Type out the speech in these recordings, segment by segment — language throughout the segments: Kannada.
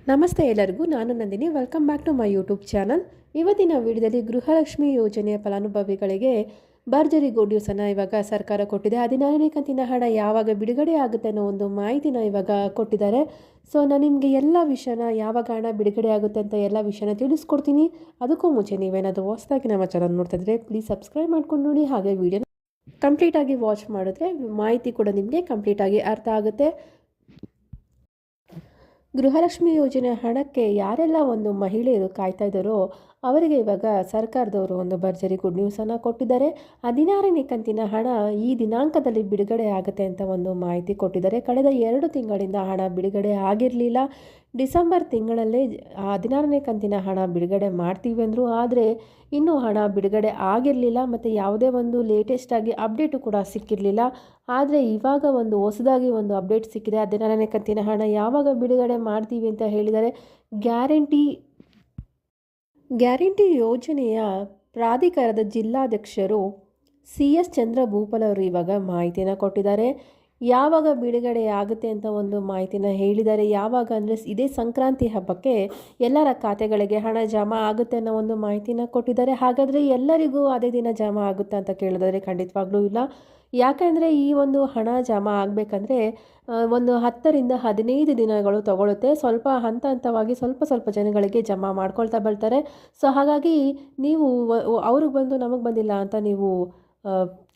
ನಮಸ್ತೆ ಎಲ್ಲರಿಗೂ, ನಾನು Nandini. Welcome back to my YouTube channel. ಇವತ್ತಿನ ವಿಡಿಯೋದಲ್ಲಿ ಗೃಹಲಕ್ಷ್ಮಿ ಯೋಜನೆಯ ಫಲಾನುಭವಿಗಳಿಗೆ ಭರ್ಜರಿ ಗುಡ್ ನ್ಯೂಸನ್ನು ಇವಾಗ ಸರ್ಕಾರ ಕೊಟ್ಟಿದೆ. 16ನೇ ಕಂತಿನ ಹಣ ಯಾವಾಗ ಬಿಡುಗಡೆ ಆಗುತ್ತೆ ಅನ್ನೋ ಒಂದು ಮಾಹಿತಿನ ಇವಾಗ ಕೊಟ್ಟಿದ್ದಾರೆ. ಸೊ ನಾನು ನಿಮಗೆ ಎಲ್ಲ ವಿಷಯನ ಯಾವಾಗ ಹಣ ಬಿಡುಗಡೆ ಆಗುತ್ತೆ ಅಂತ ಎಲ್ಲ ವಿಷಯನ ತಿಳಿಸ್ಕೊಡ್ತೀನಿ. ಅದಕ್ಕೂ ಮುಂಚೆ ನೀವೇನಾದರೂ ಹೊಸದಾಗಿ ನಮ್ಮ ಚಾನಲ್ ನೋಡ್ತಾ ಇದ್ದರೆ ಪ್ಲೀಸ್ ಸಬ್ಸ್ಕ್ರೈಬ್ ಮಾಡ್ಕೊಂಡು ನೋಡಿ. ಹಾಗೆ ವಿಡಿಯೋನ ಕಂಪ್ಲೀಟಾಗಿ ವಾಚ್ ಮಾಡಿದ್ರೆ ಮಾಹಿತಿ ಕೂಡ ನಿಮಗೆ ಕಂಪ್ಲೀಟಾಗಿ ಅರ್ಥ ಆಗುತ್ತೆ. ಗೃಹಲಕ್ಷ್ಮಿ ಯೋಜನೆ ಹಣಕ್ಕೆ ಯಾರೆಲ್ಲ ಒಂದು ಮಹಿಳೆಯರು ಕಾಯ್ತಾ ಇದ್ದಾರೋ ಅವರಿಗೆ ಇವಾಗ ಸರ್ಕಾರದವರು ಒಂದು ಭರ್ಜರಿ ಗುಡ್ ನ್ಯೂಸನ್ನು ಕೊಟ್ಟಿದ್ದಾರೆ. 16ನೇ ಕಂತಿನ ಹಣ ಈ ದಿನಾಂಕದಲ್ಲಿ ಬಿಡುಗಡೆ ಆಗುತ್ತೆ ಅಂತ ಒಂದು ಮಾಹಿತಿ ಕೊಟ್ಟಿದ್ದಾರೆ. ಕಳೆದ 2 ತಿಂಗಳಿಂದ ಹಣ ಬಿಡುಗಡೆ ಆಗಿರಲಿಲ್ಲ. ಡಿಸೆಂಬರ್ ತಿಂಗಳಲ್ಲೇ 16ನೇ ಕಂತಿನ ಹಣ ಬಿಡುಗಡೆ ಮಾಡ್ತೀವಿ ಅಂದರು. ಆದರೆ ಇನ್ನೂ ಹಣ ಬಿಡುಗಡೆ ಆಗಿರಲಿಲ್ಲ ಮತ್ತು ಯಾವುದೇ ಒಂದು ಲೇಟೆಸ್ಟಾಗಿ ಅಪ್ಡೇಟು ಕೂಡ ಸಿಕ್ಕಿರಲಿಲ್ಲ. ಆದರೆ ಇವಾಗ ಒಂದು ಹೊಸದಾಗಿ ಒಂದು ಅಪ್ಡೇಟ್ ಸಿಕ್ಕಿದೆ. 16ನೇ ಕಂತಿನ ಹಣ ಯಾವಾಗ ಬಿಡುಗಡೆ ಮಾಡ್ತೀವಿ ಅಂತ ಹೇಳಿದ್ದಾರೆ. ಗ್ಯಾರಂಟಿ ಯೋಜನೆಯ ಪ್ರಾಧಿಕಾರದ ಜಿಲ್ಲಾಧ್ಯಕ್ಷರು CS ಚಂದ್ರಭೂಪಾಲ್ ಅವರು ಇವಾಗ ಮಾಹಿತಿನ ಕೊಟ್ಟಿದ್ದಾರೆ. ಯಾವಾಗ ಬಿಡುಗಡೆ ಆಗುತ್ತೆ ಅಂತ ಒಂದು ಮಾಹಿತಿನ ಹೇಳಿದ್ದಾರೆ. ಯಾವಾಗ ಅಂದರೆ ಇದೇ ಸಂಕ್ರಾಂತಿ ಹಬ್ಬಕ್ಕೆ ಎಲ್ಲರ ಖಾತೆಗಳಿಗೆ ಹಣ ಜಮಾ ಆಗುತ್ತೆ ಅನ್ನೋ ಒಂದು ಮಾಹಿತಿನ ಕೊಟ್ಟಿದ್ದಾರೆ. ಹಾಗಾದರೆ ಎಲ್ಲರಿಗೂ ಅದೇ ದಿನ ಜಮಾ ಆಗುತ್ತೆ ಅಂತ ಕೇಳಿದರೆ ಖಂಡಿತವಾಗ್ಲೂ ಇಲ್ಲ. ಯಾಕೆಂದರೆ ಈ ಒಂದು ಹಣ ಜಮಾ ಆಗಬೇಕಂದ್ರೆ ಒಂದು 10ರಿಂದ 15 ದಿನಗಳು ತಗೊಳುತ್ತೆ. ಸ್ವಲ್ಪ ಹಂತವಾಗಿ ಸ್ವಲ್ಪ ಜನಗಳಿಗೆ ಜಮಾ ಮಾಡ್ಕೊಳ್ತಾ ಬರ್ತಾರೆ. ಸೊ ಹಾಗಾಗಿ ನೀವು ಅವ್ರಿಗೆ ಬಂದು ನಮಗೆ ಬಂದಿಲ್ಲ ಅಂತ ನೀವು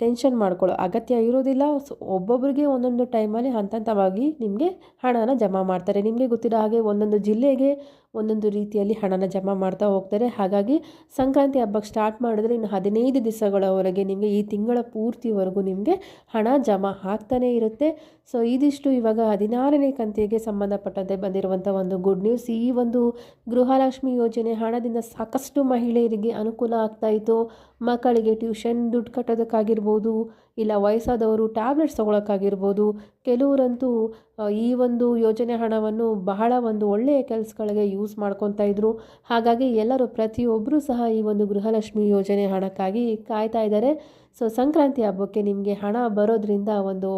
ಟೆನ್ಷನ್ ಮಾಡ್ಕೊಳ್ಳೋ ಅಗತ್ಯ ಇರೋದಿಲ್ಲ. ಸೊ ಒಬ್ಬೊಬ್ಬರಿಗೆ ಒಂದೊಂದು ಟೈಮಲ್ಲಿ ಹಂತವಾಗಿ ನಿಮಗೆ ಹಣನ ಜಮಾ ಮಾಡ್ತಾರೆ. ನಿಮಗೆ ಗೊತ್ತಿರೋ ಹಾಗೆ ಒಂದೊಂದು ಜಿಲ್ಲೆಗೆ ಒಂದೊಂದು ರೀತಿಯಲ್ಲಿ ಹಣನ ಜಮಾ ಮಾಡ್ತಾ ಹೋಗ್ತಾರೆ. ಹಾಗಾಗಿ ಸಂಕ್ರಾಂತಿ ಹಬ್ಬಕ್ಕೆ ಸ್ಟಾರ್ಟ್ ಮಾಡಿದ್ರೆ ಇನ್ನು 15 ದಿವಸಗಳವರೆಗೆ ನಿಮಗೆ ಈ ತಿಂಗಳ ಪೂರ್ತಿವರೆಗೂ ನಿಮಗೆ ಹಣ ಜಮಾ ಆಗ್ತಾನೇ ಇರುತ್ತೆ. ಸೊ ಇದಿಷ್ಟು ಇವಾಗ 16ನೇ ಕಂತಿಗೆ ಸಂಬಂಧಪಟ್ಟಂತೆ ಬಂದಿರುವಂಥ ಒಂದು ಗುಡ್ ನ್ಯೂಸ್. ಈ ಒಂದು ಗೃಹಲಕ್ಷ್ಮಿ ಯೋಜನೆ ಹಣದಿಂದ ಸಾಕಷ್ಟು ಮಹಿಳೆಯರಿಗೆ ಅನುಕೂಲ ಆಗ್ತಾಯಿತ್ತು. ಮಕ್ಕಳಿಗೆ ಟ್ಯೂಷನ್ ದುಡ್ಡು ಕಟ್ಟೋದಕ್ಕಾಗಿರ್ಬೋದು, ಇಲ್ಲ ವಯಸ್ಸಾದವರು ಟ್ಯಾಬ್ಲೆಟ್ಸ್ ತೊಗೊಳಕ್ಕಾಗಿರ್ಬೋದು. ಕೆಲವರಂತೂ ಈ ಒಂದು ಯೋಜನೆ ಹಣವನ್ನು ಬಹಳ ಒಂದು ಒಳ್ಳೆಯ ಕೆಲಸಗಳಿಗೆ ಯೂಸ್ ಮಾಡ್ಕೊತಾ ಇದ್ರು. ಹಾಗಾಗಿ ಎಲ್ಲರೂ ಪ್ರತಿಯೊಬ್ಬರೂ ಸಹ ಈ ಒಂದು ಗೃಹಲಕ್ಷ್ಮಿ ಯೋಜನೆ ಹಣಕ್ಕಾಗಿ ಕಾಯ್ತಾ ಇದ್ದಾರೆ. ಸೊ ಸಂಕ್ರಾಂತಿ ಹಬ್ಬಕ್ಕೆ ನಿಮಗೆ ಹಣ ಬರೋದ್ರಿಂದ ಒಂದು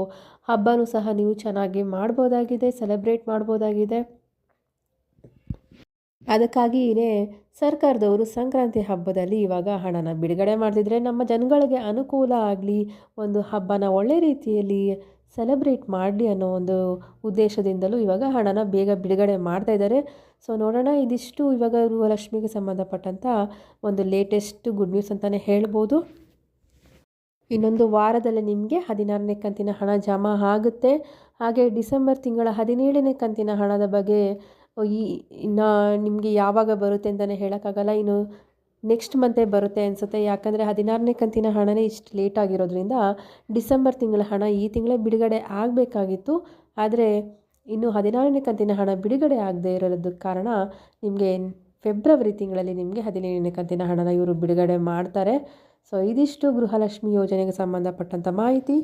ಹಬ್ಬನೂ ಸಹ ನೀವು ಚೆನ್ನಾಗಿ ಮಾಡ್ಬೋದಾಗಿದೆ, ಸೆಲೆಬ್ರೇಟ್ ಮಾಡ್ಬೋದಾಗಿದೆ. ಅದಕ್ಕಾಗಿಯೇ ಸರ್ಕಾರದವರು ಸಂಕ್ರಾಂತಿ ಹಬ್ಬದಲ್ಲಿ ಇವಾಗ ಹಣನ ಬಿಡುಗಡೆ ಮಾಡ್ತಿದ್ರೆ ನಮ್ಮ ಜನಗಳಿಗೆ ಅನುಕೂಲ ಆಗಲಿ, ಒಂದು ಹಬ್ಬನ ಒಳ್ಳೆ ರೀತಿಯಲ್ಲಿ ಸೆಲೆಬ್ರೇಟ್ ಮಾಡಲಿ ಅನ್ನೋ ಒಂದು ಉದ್ದೇಶದಿಂದಲೂ ಇವಾಗ ಹಣನ ಬೇಗ ಬಿಡುಗಡೆ ಮಾಡ್ತಾ ಇದ್ದಾರೆ. ಸೊ ನೋಡೋಣ, ಇದಿಷ್ಟು ಇವಾಗ ಗೃಹಲಕ್ಷ್ಮಿಗೆ ಸಂಬಂಧಪಟ್ಟಂಥ ಒಂದು ಲೇಟೆಸ್ಟ್ ಗುಡ್ ನ್ಯೂಸ್ ಅಂತಲೇ ಹೇಳ್ಬೋದು. ಇನ್ನೊಂದು ವಾರದಲ್ಲಿ ನಿಮಗೆ 16ನೇ ಕಂತಿನ ಹಣ ಜಮಾ ಆಗುತ್ತೆ. ಹಾಗೆ ಡಿಸೆಂಬರ್ ತಿಂಗಳ 17ನೇ ಕಂತಿನ ಹಣದ ಬಗ್ಗೆ ಇನ್ನು ನಿಮಗೆ ಯಾವಾಗ ಬರುತ್ತೆ ಅಂತಲೇ ಹೇಳೋಕ್ಕಾಗಲ್ಲ. ಇನ್ನು ನೆಕ್ಸ್ಟ್ ಮಂತೇ ಬರುತ್ತೆ ಅನಿಸುತ್ತೆ. ಯಾಕಂದರೆ 16ನೇ ಕಂತಿನ ಹಣನೇ ಇಷ್ಟು ಲೇಟ್ ಆಗಿರೋದ್ರಿಂದ ಡಿಸೆಂಬರ್ ತಿಂಗಳ ಹಣ ಈ ತಿಂಗಳೇ ಬಿಡುಗಡೆ ಆಗಬೇಕಾಗಿತ್ತು. ಆದರೆ ಇನ್ನು 16ನೇ ಕಂತಿನ ಹಣ ಬಿಡುಗಡೆ ಆಗದೇ ಇರೋದಕ್ಕೆ ಕಾರಣ ನಿಮಗೆ ಫೆಬ್ರವರಿ ತಿಂಗಳಲ್ಲಿ ನಿಮಗೆ 17ನೇ ಕಂತಿನ ಹಣನ ಇವರು ಬಿಡುಗಡೆ ಮಾಡ್ತಾರೆ. ಸೊ ಇದಿಷ್ಟು ಗೃಹಲಕ್ಷ್ಮಿ ಯೋಜನೆಗೆ ಸಂಬಂಧಪಟ್ಟಂಥ ಮಾಹಿತಿ.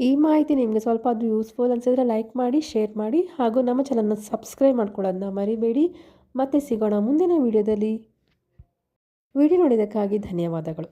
ಈ ಮಾಹಿತಿ ನಿಮಗೆ ಸ್ವಲ್ಪ ಅದು ಯೂಸ್ಫುಲ್ ಅನಿಸಿದ್ರೆ ಲೈಕ್ ಮಾಡಿ, ಶೇರ್ ಮಾಡಿ, ಹಾಗೂ ನಮ್ಮ ಚಾನಲ್ನ ಸಬ್ಸ್ಕ್ರೈಬ್ ಮಾಡ್ಕೊಳ್ಳೋದನ್ನ ಮರಿಬೇಡಿ. ಮತ್ತೆ ಸಿಗೋಣ ಮುಂದಿನ ವಿಡಿಯೋದಲ್ಲಿ. ವಿಡಿಯೋ ನೋಡಿದ್ದಕ್ಕಾಗಿ ಧನ್ಯವಾದಗಳು.